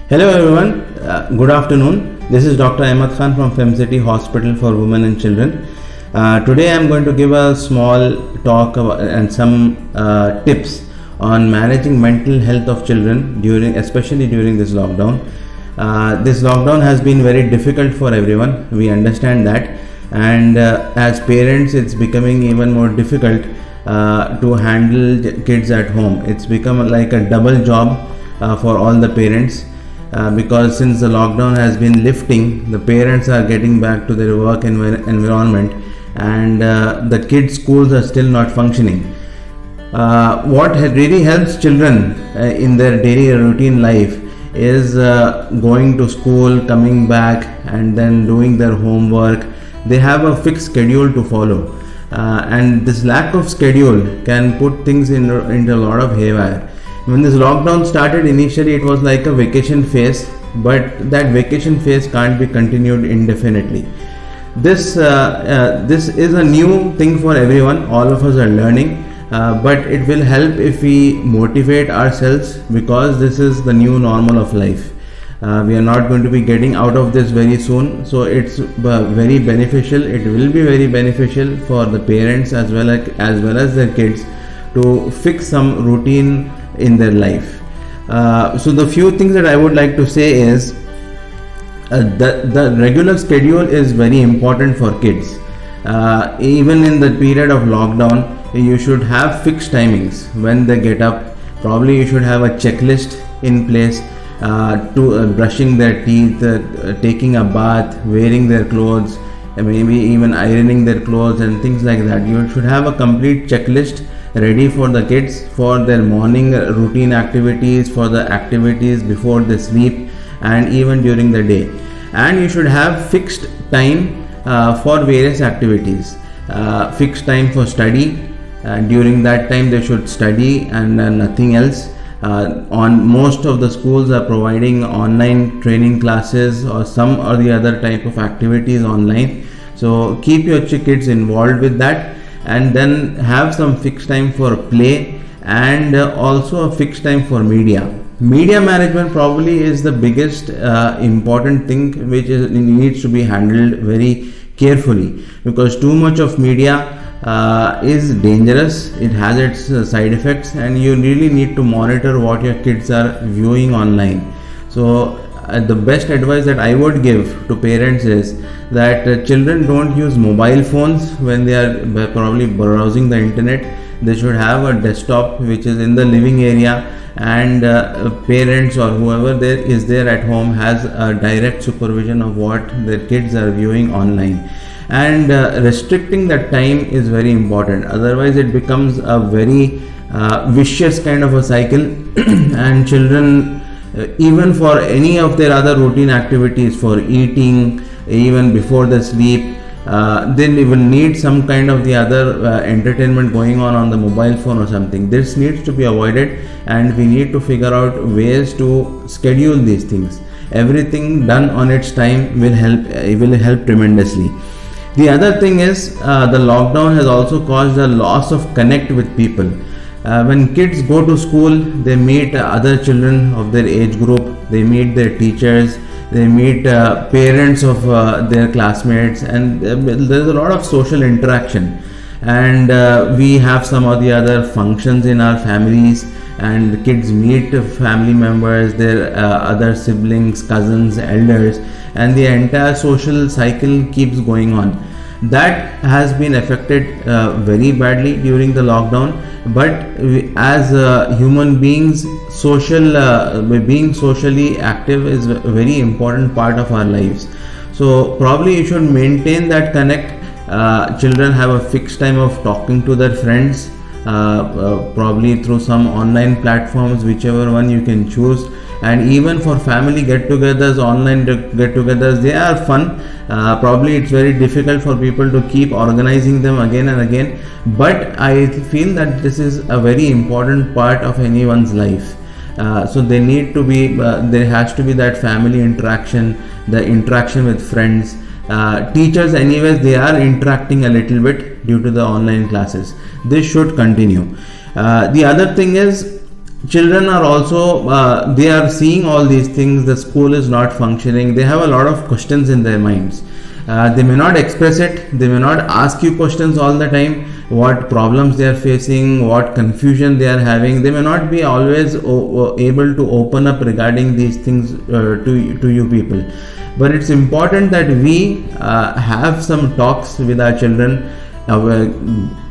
Hello everyone, good afternoon. This is Dr. Ahmed Khan from FemCity Hospital for Women and Children. Today I am going to give a small talk and some tips on managing mental health of children especially during this lockdown. This lockdown has been very difficult for everyone. We understand that, and as parents, it's becoming even more difficult to handle kids at home. It's become like a double job for all the parents. Because since the lockdown has been lifting, the parents are getting back to their work environment, and the kids' schools are still not functioning. What really helps children in their daily routine life is going to school, coming back, and then doing their homework. They have a fixed schedule to follow, and this lack of schedule can put things into a lot of haywire. When this lockdown started, initially it was like a vacation phase, but that vacation phase can't be continued indefinitely. This is a new thing for everyone. All of us are learning, but it will help if we motivate ourselves, because this is the new normal of life. We are not going to be getting out of this very soon, so it's very beneficial. It will be very beneficial for the parents as well as their kids to fix some routine in their life. So the few things that I would like to say is the regular schedule is very important for kids. Even in the period of lockdown, you should have fixed timings when they get up. Probably you should have a checklist in place to brushing their teeth, taking a bath, wearing their clothes, maybe even ironing their clothes and things like that. You should have a complete checklist ready for the kids for their morning routine activities, for the activities before they sleep, and even during the day. And you should have fixed time for various activities, fixed time for study. During that time they should study and nothing else. On most of the schools are providing online training classes or some or the other type of activities online, so keep your kids involved with that. And then have some fixed time for play, and also a fixed time for media. Media management probably is the biggest important thing which needs to be handled very carefully, because too much of media is dangerous. It has its side effects, and you really need to monitor what your kids are viewing online. So the best advice that I would give to parents is that children don't use mobile phones when they are probably browsing the internet. They should have a desktop which is in the living area, and parents or whoever there is there at home has a direct supervision of what their kids are viewing online. And restricting that time is very important, otherwise it becomes a very vicious kind of a cycle and children, even for any of their other routine activities, for eating, even before they sleep, they will need some kind of the other entertainment going on the mobile phone or something. This needs to be avoided, and we need to figure out ways to schedule these things. Everything done on its time will help tremendously. The other thing is the lockdown has also caused a loss of connect with people. When kids go to school, they meet other children of their age group, they meet their teachers, they meet parents of their classmates, and there's a lot of social interaction. And we have some of the other functions in our families, and the kids meet family members, their other siblings, cousins, elders, and the entire social cycle keeps going on. That has been affected very badly during the lockdown. But as human beings, being socially active is a very important part of our lives. So probably you should maintain that connect. Children have a fixed time of talking to their friends, probably through some online platforms, whichever one you can choose. And even for family get-togethers, online get-togethers, they are fun. Probably it's very difficult for people to keep organizing them again and again, but I feel that this is a very important part of anyone's life. So they need to be, there has to be that family interaction, the interaction with friends. Teachers anyways, they are interacting a little bit due to the online classes. This should continue. The other thing is, children are also they are seeing all these things. The school is not functioning, they have a lot of questions in their minds. They may not express it, they may not ask you questions all the time, what problems they are facing, what confusion they are having. They may not be always able to open up regarding these things to you people. But it's important that we have some talks with our children,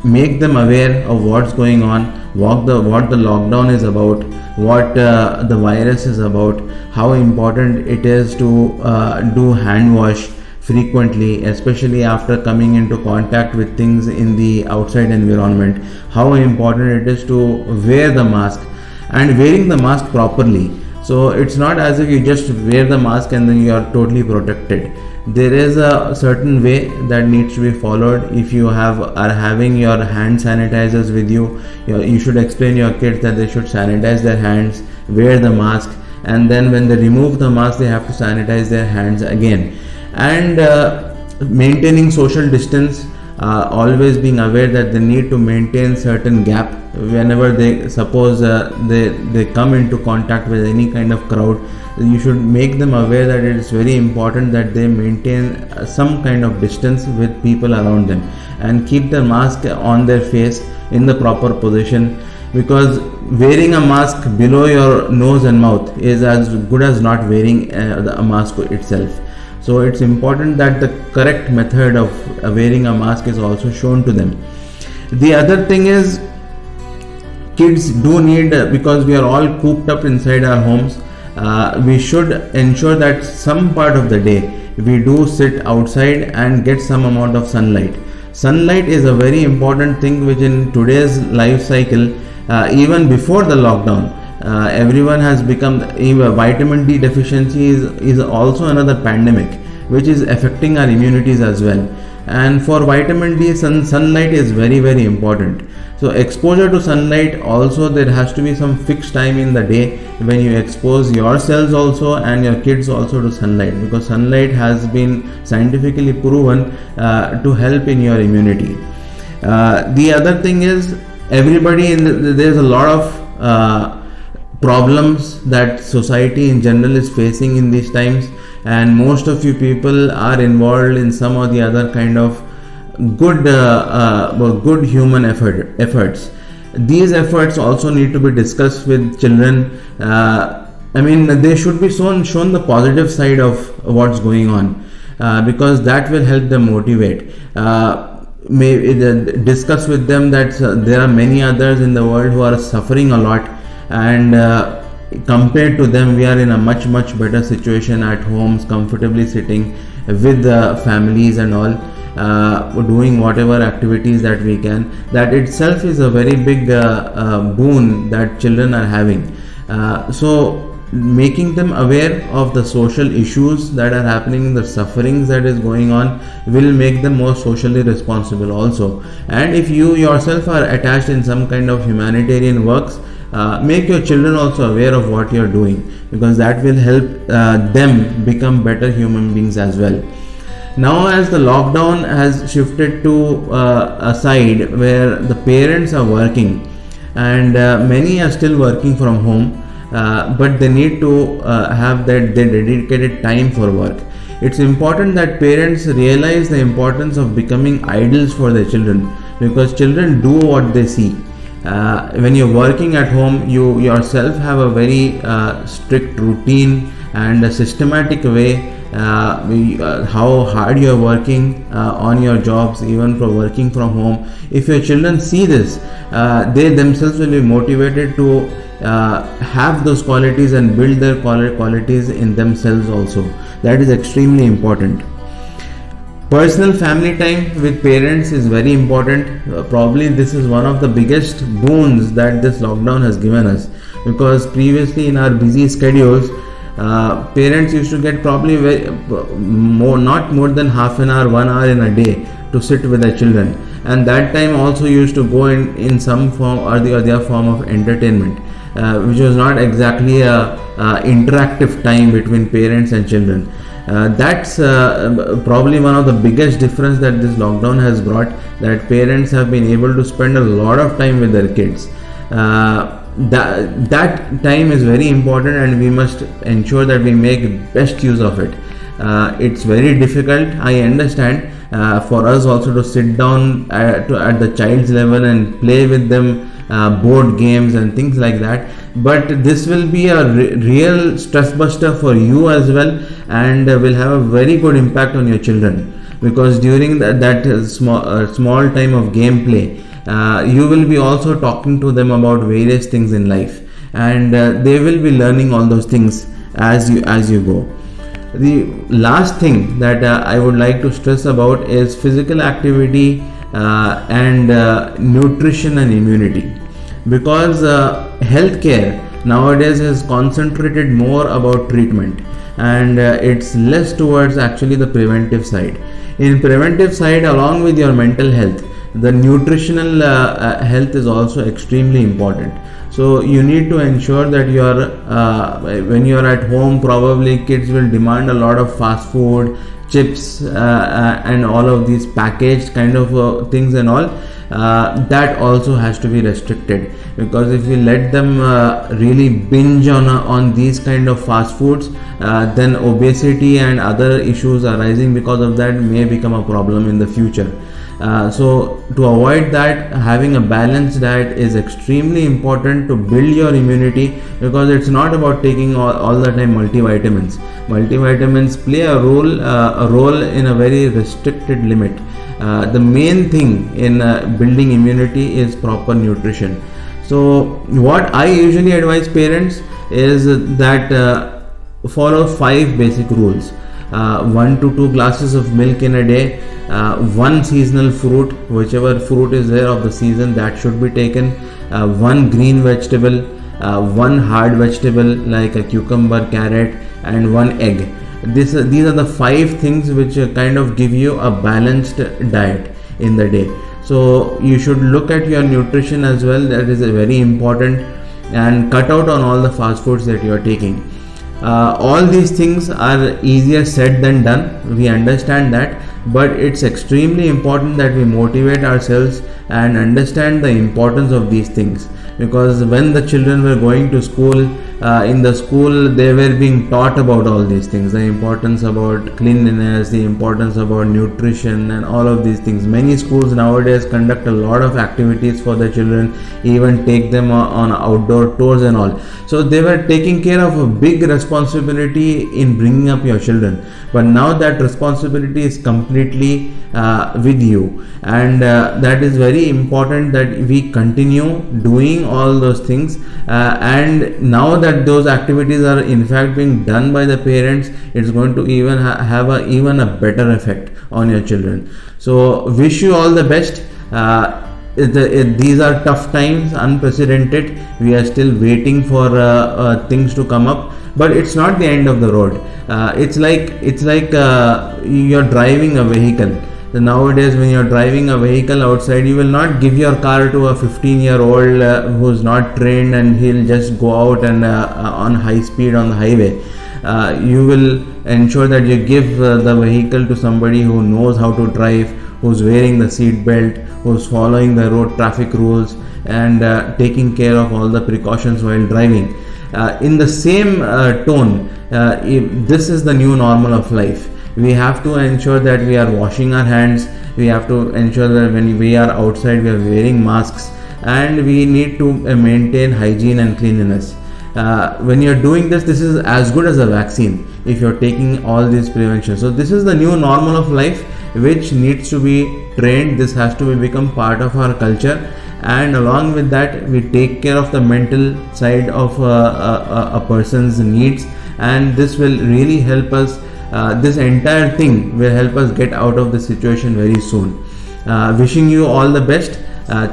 make them aware of what's going on, what the lockdown is about, what the virus is about, how important it is to do hand wash frequently, especially after coming into contact with things in the outside environment, how important it is to wear the mask, and wearing the mask properly. So it's not as if you just wear the mask and then you are totally protected. There is a certain way that needs to be followed. If you are having your hand sanitizers with you, you should explain your kids that they should sanitize their hands, wear the mask, and then when they remove the mask they have to sanitize their hands again. And maintaining social distance, always being aware that they need to maintain certain gap whenever they suppose they come into contact with any kind of crowd. You should make them aware that it is very important that they maintain some kind of distance with people around them, and keep the mask on their face in the proper position, because wearing a mask below your nose and mouth is as good as not wearing a mask itself. So it's important that the correct method of wearing a mask is also shown to them. The other thing is, kids do need, because we are all cooped up inside our homes, we should ensure that some part of the day we do sit outside and get some amount of sunlight. Sunlight is a very important thing which in today's life cycle, even before the lockdown, everyone has become, vitamin D deficiency is also another pandemic which is affecting our immunities as well. And for vitamin D, sunlight is very, very important. So exposure to sunlight, also there has to be some fixed time in the day when you expose yourselves also and your kids also to sunlight, because sunlight has been scientifically proven to help in your immunity. The other thing is, everybody there's a lot of problems that society in general is facing in these times, and most of you people are involved in some or the other kind of good human efforts. These efforts also need to be discussed with children. They should be shown the positive side of what's going on, because that will help them motivate. Discuss with them that there are many others in the world who are suffering a lot, and compared to them we are in a much better situation at homes, comfortably sitting with the families and all, doing whatever activities that we can. That itself is a very big boon that children are having. So making them aware of the social issues that are happening, the sufferings that is going on, will make them more socially responsible also. And if you yourself are attached in some kind of humanitarian works, make your children also aware of what you are doing, because that will help them become better human beings as well. Now, as the lockdown has shifted to a side where the parents are working, and many are still working from home, but they need to have their dedicated time for work. It's important that parents realize the importance of becoming idols for their children, because children do what they see. When you're working at home, you yourself have a very strict routine and a systematic way, how hard you're working on your jobs, even for working from home. If your children see this, they themselves will be motivated to have those qualities and build their qualities in themselves also. That is extremely important. Personal family time with parents is very important. Probably this is one of the biggest boons that this lockdown has given us, because previously in our busy schedules, parents used to get probably not more than half an hour, 1 hour in a day to sit with their children, and that time also used to go in some form or the other form of entertainment, which was not exactly a interactive time between parents and children. That's probably one of the biggest difference that this lockdown has brought, that parents have been able to spend a lot of time with their kids. that time is very important, and we must ensure that we make best use of it. It's very difficult, I understand, for us also to sit down at the child's level and play with them board games and things like that, but this will be a real stress buster for you as well, and will have a very good impact on your children, because during that small time of gameplay, you will be also talking to them about various things in life, and they will be learning all those things as you go. The last thing that I would like to stress about is physical activity and nutrition and immunity, because healthcare nowadays is concentrated more about treatment, and it's less towards actually the preventive side. In preventive side, along with your mental health, the nutritional health is also extremely important. So you need to ensure that when you are at home, probably kids will demand a lot of fast food, chips, and all of these packaged kind of things and all. That also has to be restricted, because if you let them really binge on these kind of fast foods, then obesity and other issues arising because of that may become a problem in the future. So to avoid that, having a balanced diet is extremely important to build your immunity, because it's not about taking all the time multivitamins. Multivitamins play a role in a very restricted limit. The main thing in building immunity is proper nutrition. So what I usually advise parents is that follow 5 basic rules. 1 to 2 glasses of milk in a day, 1 seasonal fruit, whichever fruit is there of the season, that should be taken, 1 green vegetable, 1 hard vegetable like a cucumber, carrot, and 1 egg. These are the 5 things which kind of give you a balanced diet in the day. So you should look at your nutrition as well, that is very important, and cut out on all the fast foods that you are taking. All these things are easier said than done, we understand that, but it's extremely important that we motivate ourselves and understand the importance of these things, because when the children were going to school, in the school they were being taught about all these things, the importance about cleanliness, the importance about nutrition, and all of these things. Many schools nowadays conduct a lot of activities for the children, even take them on outdoor tours and all. So they were taking care of a big responsibility in bringing up your children, but now that responsibility is completely with you, and that is very important that we continue doing all those things, and now that those activities are in fact being done by the parents, it's going to even have a better effect on your children. So wish you all the best. These are tough times, unprecedented. We are still waiting for things to come up, but it's not the end of the road. It's like you're driving a vehicle. So nowadays, when you're driving a vehicle outside, you will not give your car to a 15-year-old who's not trained and he'll just go out and on high speed on the highway. You will ensure that you give the vehicle to somebody who knows how to drive, who's wearing the seat belt, who's following the road traffic rules, and taking care of all the precautions while driving. In the same tone, this is the new normal of life. We have to ensure that we are washing our hands. We have to ensure that when we are outside, we are wearing masks, and we need to maintain hygiene and cleanliness. When you're doing this is as good as a vaccine if you're taking all these preventions. So this is the new normal of life, which needs to be trained. This has to become part of our culture, and along with that, we take care of the mental side of a person's needs, and this will really help us. This entire thing will help us get out of the situation very soon. Wishing you all the best.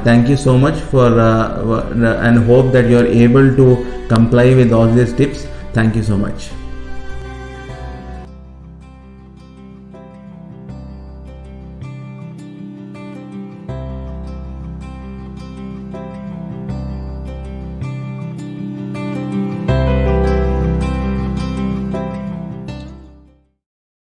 Thank you so much for and hope that you are able to comply with all these tips. Thank you so much.